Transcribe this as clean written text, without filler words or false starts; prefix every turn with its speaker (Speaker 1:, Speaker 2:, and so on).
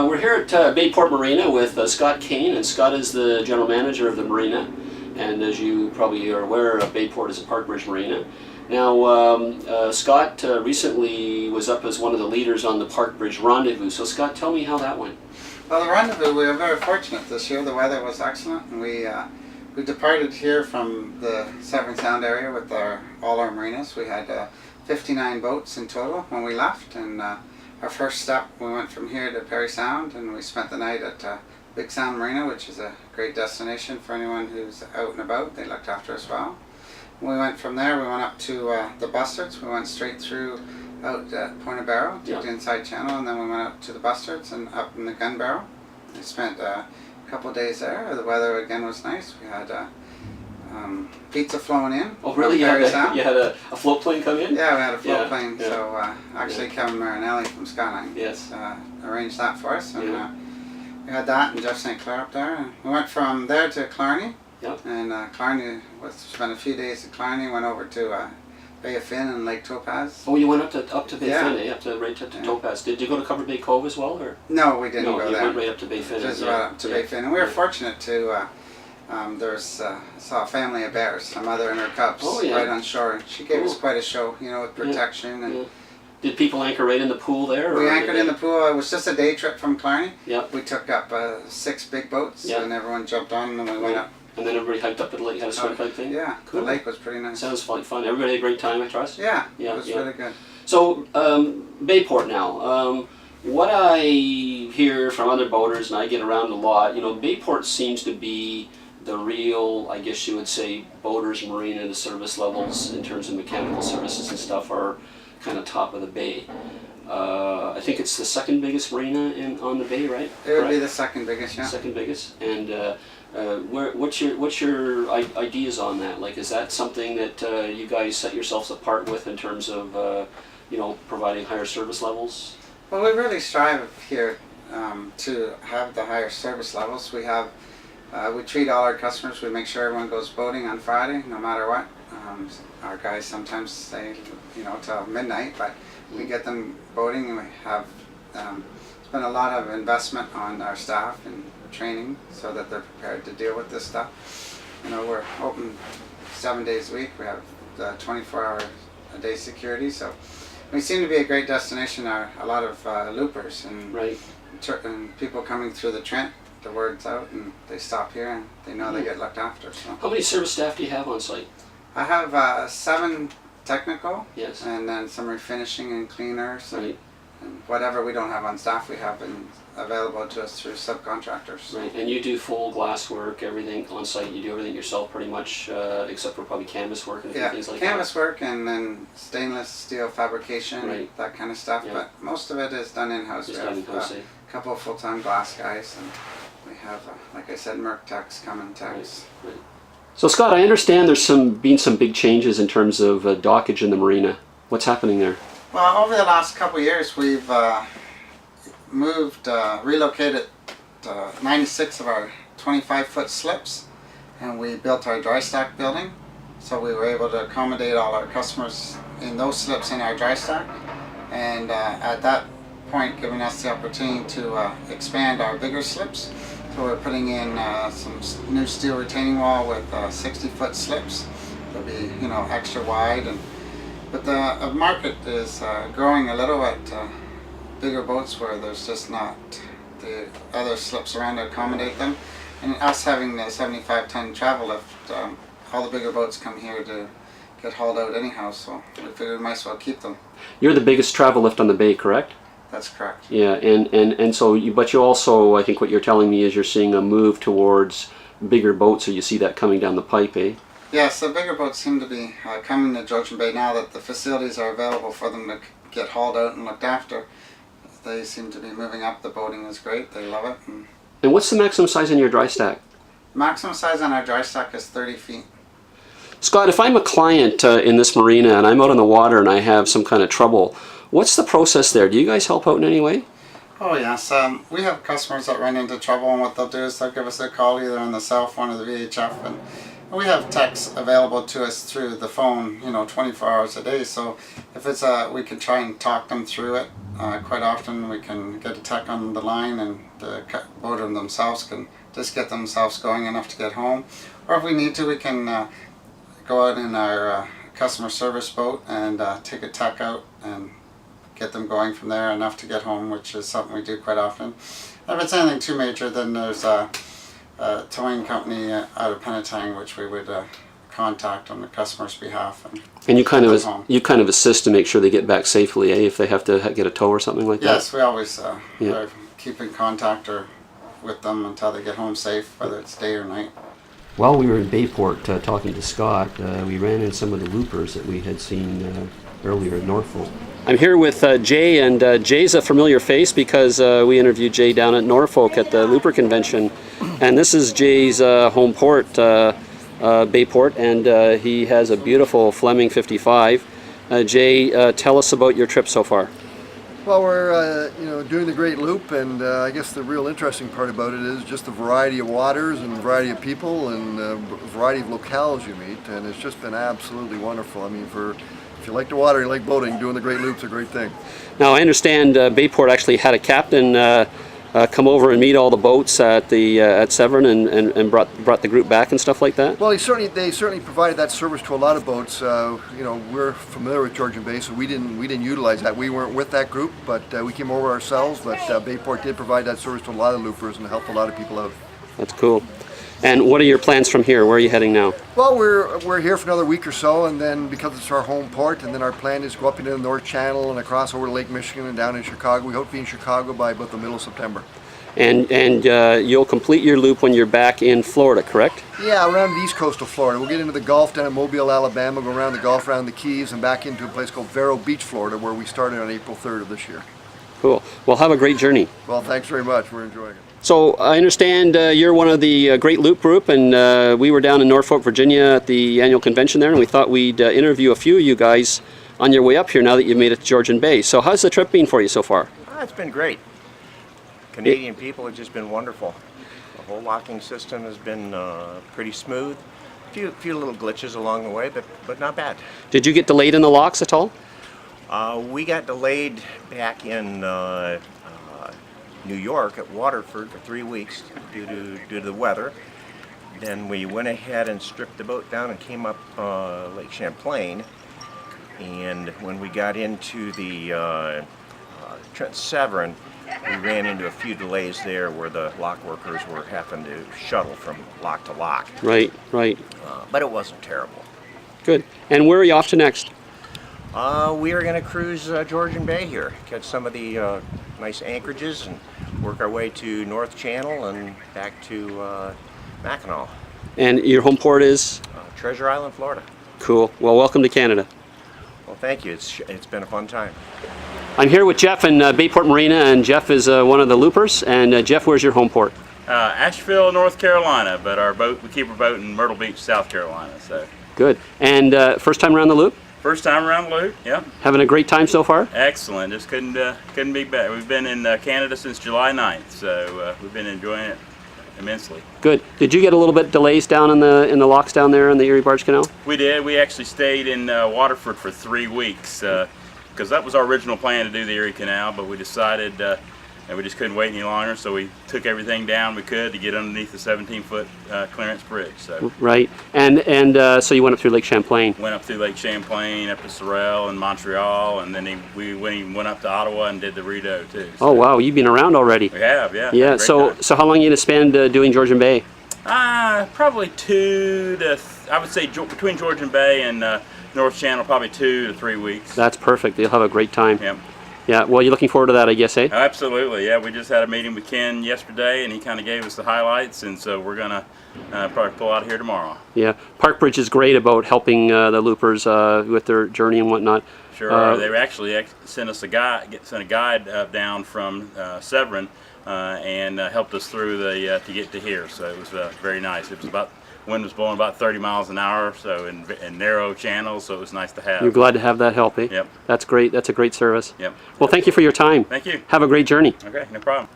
Speaker 1: we're here at Bayport Marina with Scott Cain, and Scott is the general manager of the marina. And as you probably are aware, Bayport is a Park Bridge marina. Now, Scott recently was up as one of the leaders on the Park Bridge Rendezvous. So Scott, tell me how that went.
Speaker 2: Well, the Rendezvous, we were very fortunate this year. The weather was excellent, and we departed here from the Severn Sound area with all our marinas. We had 59 boats in total when we left, and our first stop, we went from here to Perry Sound, and we spent the night at Big Sound Marina, which is a great destination for anyone who's out and about. They looked after us well. We went from there, we went up to the Bustards. We went straight through out at Point of Barrow, took the inside channel, and then we went up to the Bustards and up in the Gun Barrel. We spent a couple of days there. The weather again was nice. We had pizza flown in.
Speaker 1: Oh really? You had a float plane come in?
Speaker 2: Yeah, we had a float plane. Yeah. So actually Kevin Marinelli from Skyline arranged that for us. And we had that and Jeff St. Clair up there. And we went from there to Killarney. Yep. And Killarney, spent a few days at Killarney, went over to Bay of Fin and Lake Topaz.
Speaker 1: Oh, you went up to Bay Fin, right up to Topaz. Did you go to Cover Bay Cove as well, or?
Speaker 2: No, we didn't go there.
Speaker 1: No, you went right up to Bay Fin.
Speaker 2: Just right up to Bay Fin, and we were fortunate to. Saw a family of bears, a mother and her cubs, right on shore. She gave us quite a show, with protection. And
Speaker 1: did people anchor right in the pool there?
Speaker 2: We anchored in the pool. It was just a day trip from Killarney.
Speaker 1: Yep.
Speaker 2: We took up 6 big boats, and everyone jumped on, and we went up.
Speaker 1: And then everybody hiked up to the lake, had a swim type thing?
Speaker 2: Yeah,
Speaker 1: cool.
Speaker 2: The lake was pretty nice.
Speaker 1: Sounds like fun. Everybody had a great time, I trust?
Speaker 2: Yeah, it was really good.
Speaker 1: So, Bayport now. What I hear from other boaters, and I get around a lot, Bayport seems to be the real, I guess you would say, boaters marina. The service levels in terms of mechanical services and stuff are kind of top of the bay. I think it's the second biggest marina on the bay, right?
Speaker 2: It would be the second biggest, yeah.
Speaker 1: Second biggest, and what's your ideas on that? Like, is that something that you guys set yourselves apart with in terms of providing higher service levels?
Speaker 2: Well, we really strive here to have the higher service levels. We treat all our customers. We make sure everyone goes boating on Friday, no matter what. Our guys sometimes stay, till midnight, but we get them boating, and we have spent a lot of investment on our staff and training so that they're prepared to deal with this stuff. We're open 7 days a week. We have 24-hour-a-day security, so we seem to be a great destination. A lot of loopers and people coming through the Trent. The word's out, and they stop here, and they know they get looked after. So.
Speaker 1: How many service staff do you have on site?
Speaker 2: I have 7 technical,
Speaker 1: yes,
Speaker 2: and then some refinishing and cleaners, and whatever we don't have on staff, we have available to us through subcontractors.
Speaker 1: Right, and you do full glass work, everything on site. You do everything yourself, pretty much, except for probably canvas work and things like that.
Speaker 2: Canvas work, and then stainless steel fabrication, that kind of stuff. Yeah. But most of it is done in-house. We have a couple of full-time glass guys, and we have, like I said, Merc techs, Cummins techs.
Speaker 1: Right. So Scott, I understand there's been some big changes in terms of dockage in the marina. What's happening there?
Speaker 2: Well, over the last couple of years, we've relocated 96 of our 25-foot slips, and we built our dry stack building. So we were able to accommodate all our customers in those slips in our dry stack, and at that point giving us the opportunity to expand our bigger slips. So we're putting in some new steel retaining wall with 60-foot slips. They'll be extra wide, but the market is growing a little at bigger boats where there's just not the other slips around to accommodate them. And us having the 75-ton travel lift, all the bigger boats come here to get hauled out anyhow, so we figured we might as well keep them.
Speaker 1: You're the biggest travel lift on the bay, correct?
Speaker 2: That's correct.
Speaker 1: Yeah, and so, but you also, I think what you're telling me is you're seeing a move towards bigger boats, so you see that coming down the pipe, eh?
Speaker 2: Yes, the bigger boats seem to be coming to Georgian Bay now that the facilities are available for them to get hauled out and looked after. They seem to be moving up. The boating is great. They love it.
Speaker 1: And what's the maximum size in your dry stack?
Speaker 2: Maximum size on our dry stack is 30 feet.
Speaker 1: Scott, if I'm a client in this marina and I'm out on the water and I have some kind of trouble, what's the process there? Do you guys help out in any way?
Speaker 2: Oh yes, we have customers that run into trouble, and what they'll do is they'll give us a call either on the cell phone or the VHF, and we have techs available to us through the phone, 24 hours a day. So if it's we can try and talk them through it quite often we can get a tech on the line and the boater themselves can just get themselves going enough to get home. Or if we need to, we can go out in our customer service boat and take a tech out and get them going from there enough to get home, which is something we do quite often. If it's anything too major, then there's a towing company out of Penetang which we would contact on the customer's behalf.
Speaker 1: And you kind of assist to make sure they get back safely, eh? If they have to get a tow or something like that.
Speaker 2: Yes, we always keep in contact with them until they get home safe, whether it's day or night.
Speaker 1: While we were in Bayport talking to Scott, we ran into some of the loopers that we had seen earlier in Norfolk. I'm here with Jay, and Jay's a familiar face because we interviewed Jay down at Norfolk at the Looper Convention. And this is Jay's home port, Bayport, and he has a beautiful Fleming 55. Jay, tell us about your trip so far.
Speaker 3: Well, we're doing the Great Loop, and I guess the real interesting part about it is just the variety of waters and variety of people and variety of locales you meet, and it's just been absolutely wonderful. I mean, if you like the water, you like boating, doing the Great Loop's a great thing. Now,
Speaker 1: I understand Bayport actually had a captain come over and meet all the boats at Severn and brought the group back and stuff like that?
Speaker 3: Well, they certainly provided that service to a lot of boats. We're familiar with Georgian Bay, so we didn't utilize that. We weren't with that group, but we came over ourselves. But Bayport did provide that service to a lot of loopers and helped a lot of people out.
Speaker 1: That's cool. And what are your plans from here? Where are you heading now?
Speaker 3: Well, we're here for another week or so, and then because it's our home port, and then our plan is to go up into the North Channel and across over to Lake Michigan and down in Chicago. We hope to be in Chicago by about the middle of September.
Speaker 1: And you'll complete your loop when you're back in Florida, correct?
Speaker 3: Yeah, around the east coast of Florida. We'll get into the Gulf down in Mobile, Alabama, go around the Gulf, around the Keys, and back into a place called Vero Beach, Florida, where we started on April 3rd of this year.
Speaker 1: Cool. Well, have a great journey.
Speaker 3: Well, thanks very much. We're enjoying it.
Speaker 1: So I understand you're one of the Great Loop group, and we were down in Norfolk, Virginia at the annual convention there, and we thought we'd interview a few of you guys on your way up here now that you've made it to Georgian Bay. So how's the trip been for you so far?
Speaker 4: It's been great. Canadian people have just been wonderful. The whole locking system has been pretty smooth. A few little glitches along the way, but not bad.
Speaker 1: Did you get delayed in the locks at all?
Speaker 4: We got delayed back in New York at Waterford for 3 weeks due to the weather. Then we went ahead and stripped the boat down and came up Lake Champlain. And when we got into the Trent Severn, we ran into a few delays there where the lock workers were having to shuttle from lock to lock.
Speaker 1: Right.
Speaker 4: But it wasn't terrible.
Speaker 1: Good. And where are you off to next?
Speaker 4: We are going to cruise Georgian Bay here, catch some of the nice anchorages and work our way to North Channel and back to Mackinac.
Speaker 1: And your home port is?
Speaker 4: Treasure Island, Florida.
Speaker 1: Cool. Well, welcome to Canada.
Speaker 4: Well, thank you. It's been a fun time.
Speaker 1: I'm here with Jeff in Bayport Marina, and Jeff is one of the loopers. And Jeff, where's your home port?
Speaker 5: Asheville, North Carolina, but we keep our boat in Myrtle Beach, South Carolina. So
Speaker 1: good. And first time around the loop?
Speaker 5: First time around the loop, yeah.
Speaker 1: Having a great time so far?
Speaker 5: Excellent. Just couldn't be better. We've been in Canada since July 9th, so we've been enjoying it immensely.
Speaker 1: Good. Did you get a little bit delays down in the locks down there in the Erie Barge Canal?
Speaker 5: We did. We actually stayed in Waterford for 3 weeks because that was our original plan to do the Erie Canal, but we decided and we just couldn't wait any longer, so we took everything down we could to get underneath the 17-foot clearance bridge. So.
Speaker 1: Right. And so you went up through Lake Champlain?
Speaker 5: Went up through Lake Champlain, up to Sorel and Montreal, and then we went up to Ottawa and did the Rideau too. So.
Speaker 1: Oh wow, you've been around already.
Speaker 5: We have, yeah.
Speaker 1: Yeah. So how long are you gonna spend doing Georgian Bay?
Speaker 5: Probably I would say between Georgian Bay and North Channel, probably 2 to 3 weeks.
Speaker 1: That's perfect. You'll have a great time.
Speaker 5: Yep.
Speaker 1: Yeah, well, you're looking forward to that, I guess, eh?
Speaker 5: Absolutely, yeah. We just had a meeting with Ken yesterday, and he kind of gave us the highlights, and so we're going to probably pull out of here tomorrow.
Speaker 1: Yeah, Park Bridge is great about helping the loopers with their journey and whatnot.
Speaker 5: Sure, they actually sent us a guide down from Severn and helped us through to get to here, so it was very nice. It was wind was blowing about 30 miles an hour, so in narrow channels, so it was nice to have.
Speaker 1: You're glad to have that help, eh?
Speaker 5: Yep.
Speaker 1: That's great. That's a great service.
Speaker 5: Yep.
Speaker 1: Well, thank you for your time.
Speaker 5: Thank you.
Speaker 1: Have a great journey.
Speaker 5: Okay, no problem.